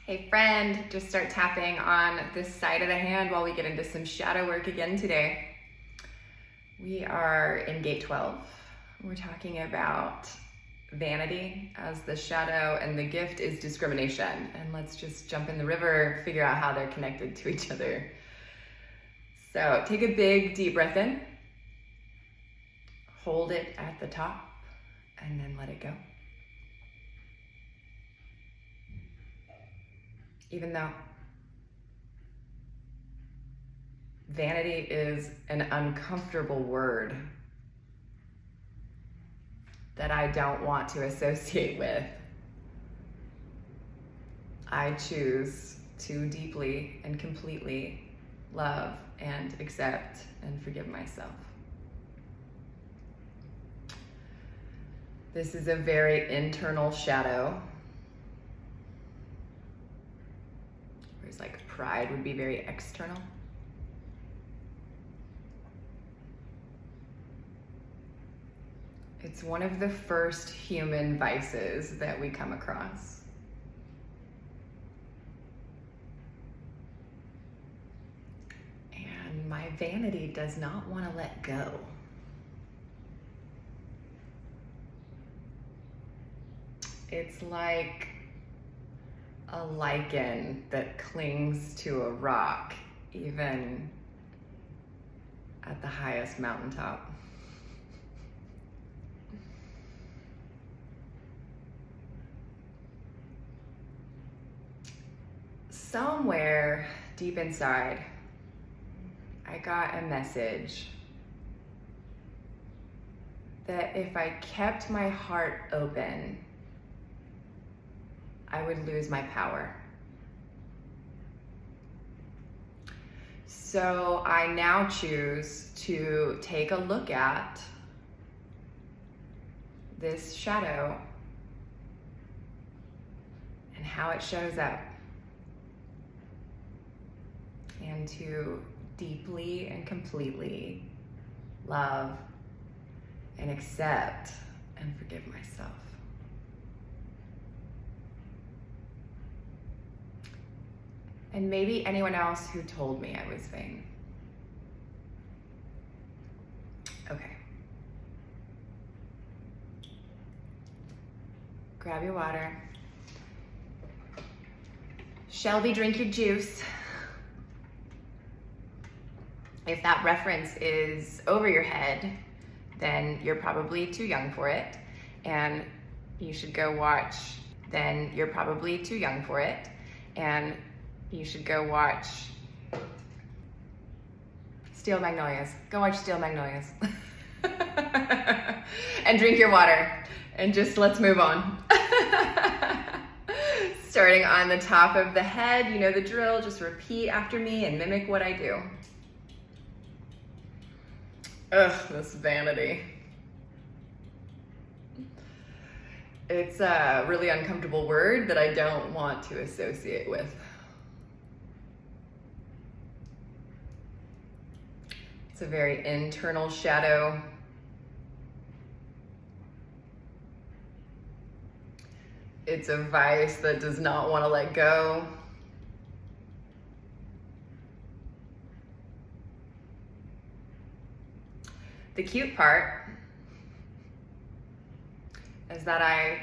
Hey friend, just start tapping on this side of the hand while we get into some shadow work again today. We are in gate 12. We're talking about vanity as the shadow, and the gift is discrimination. And let's just jump in the river, figure out how they're connected to each other. So take a big deep breath in, hold it at the top, and then let it go. Even though vanity is an uncomfortable word that I don't want to associate with, I choose to deeply and completely love and accept and forgive myself. This is a very internal shadow. Whereas like pride would be very external. It's one of the first human vices that we come across. And my vanity does not want to let go. It's like a lichen that clings to a rock, even at the highest mountaintop. Somewhere deep inside, I got a message that if I kept my heart open, I would lose my power. So I now choose to take a look at this shadow and how it shows up, and to deeply and completely love and accept and forgive myself. And maybe anyone else who told me I was vain. Okay. Grab your water. Shelby, drink your juice. If that reference is over your head, then you're probably too young for it, and you should go watch Steel Magnolias. Go watch Steel Magnolias. And drink your water, and just let's move on. Starting on the top of the head, you know the drill, just repeat after me and mimic what I do. Ugh, this vanity. It's a really uncomfortable word that I don't want to associate with. It's a very internal shadow. It's a vice that does not want to let go. The cute part is that I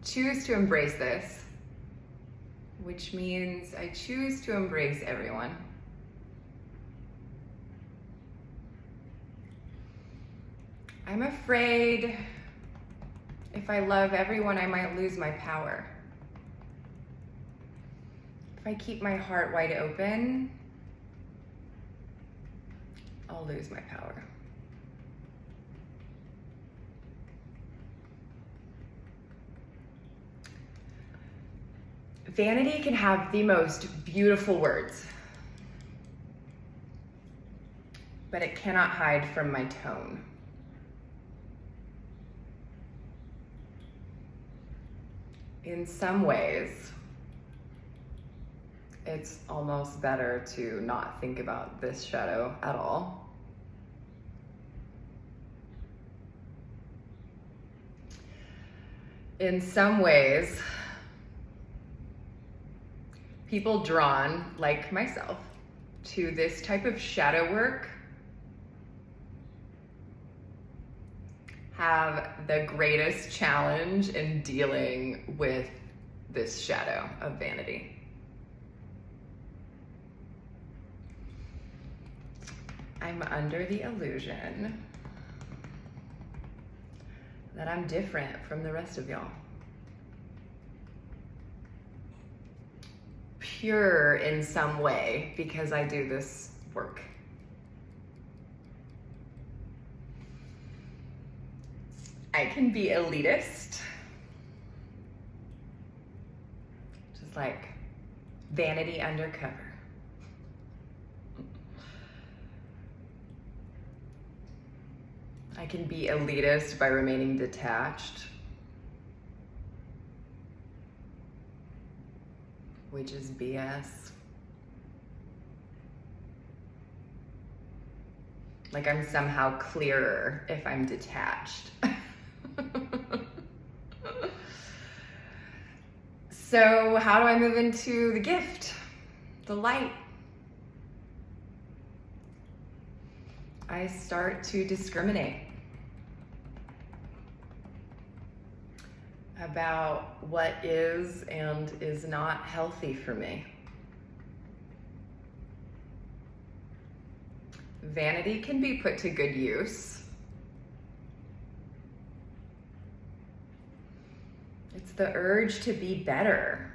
choose to embrace this, which means I choose to embrace everyone. I'm afraid if I love everyone, I might lose my power. If I keep my heart wide open, I'll lose my power. Vanity can have the most beautiful words, but it cannot hide from my tone. In some ways, it's almost better to not think about this shadow at all. In some ways, people drawn, like myself, to this type of shadow work have the greatest challenge in dealing with this shadow of vanity. I'm under the illusion that I'm different from the rest of y'all. Pure in some way because I do this work. I can be elitist, just like vanity undercover. I can be elitist by remaining detached, which is BS. Like I'm somehow clearer if I'm detached. So how do I move into the gift, the light? I start to discriminate about what is and is not healthy for me. Vanity can be put to good use. It's the urge to be better.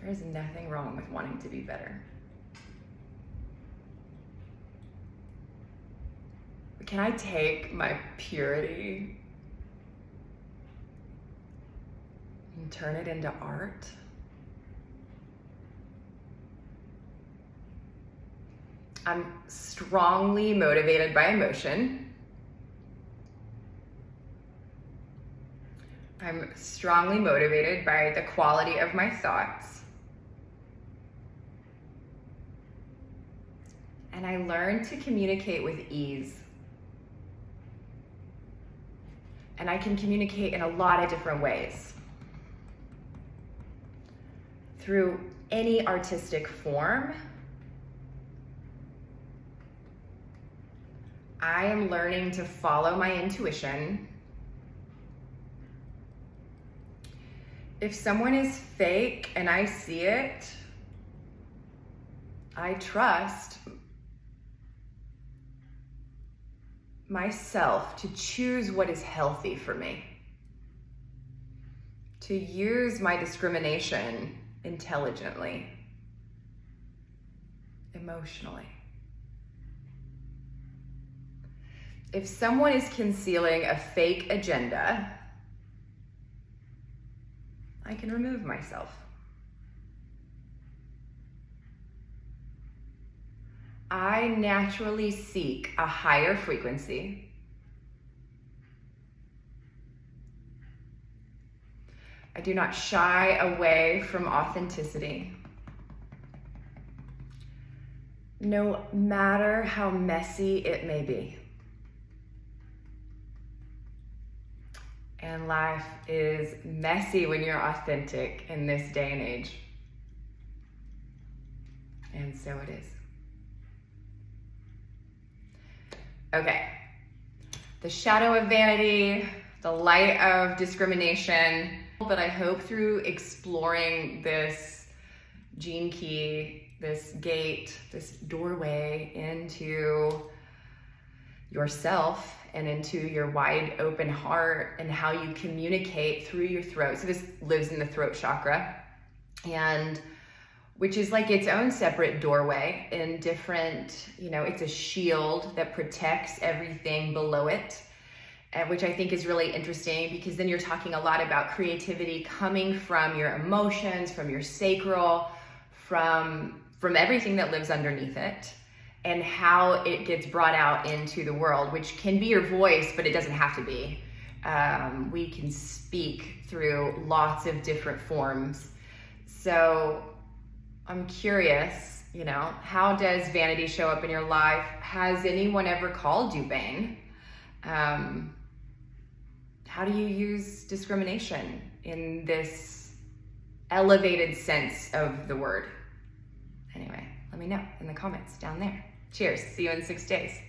There is nothing wrong with wanting to be better. But can I take my purity and turn it into art? I'm strongly motivated by emotion. I'm strongly motivated by the quality of my thoughts. And I learn to communicate with ease. And I can communicate in a lot of different ways. Through any artistic form. I am learning to follow my intuition. If someone is fake and I see it, I trust myself to choose what is healthy for me, to use my discrimination intelligently, emotionally. If someone is concealing a fake agenda, I can remove myself. I naturally seek a higher frequency. I do not shy away from authenticity. No matter how messy it may be. And life is messy when you're authentic in this day and age. And so it is. Okay. The shadow of vanity, the light of discrimination. But I hope through exploring this gene key, this gate, this doorway into yourself and into your wide open heart and how you communicate through your throat. So this lives in the throat chakra, and which is like its own separate doorway in different, it's a shield that protects everything below it, which I think is really interesting because then you're talking a lot about creativity coming from your emotions, from your sacral, from everything that lives underneath it, and how it gets brought out into the world, which can be your voice, but it doesn't have to be. We can speak through lots of different forms. So I'm curious, how does vanity show up in your life? Has anyone ever called you vain? How do you use discrimination in this elevated sense of the word. Anyway, let me know in the comments down there. Cheers. See you in 6 days.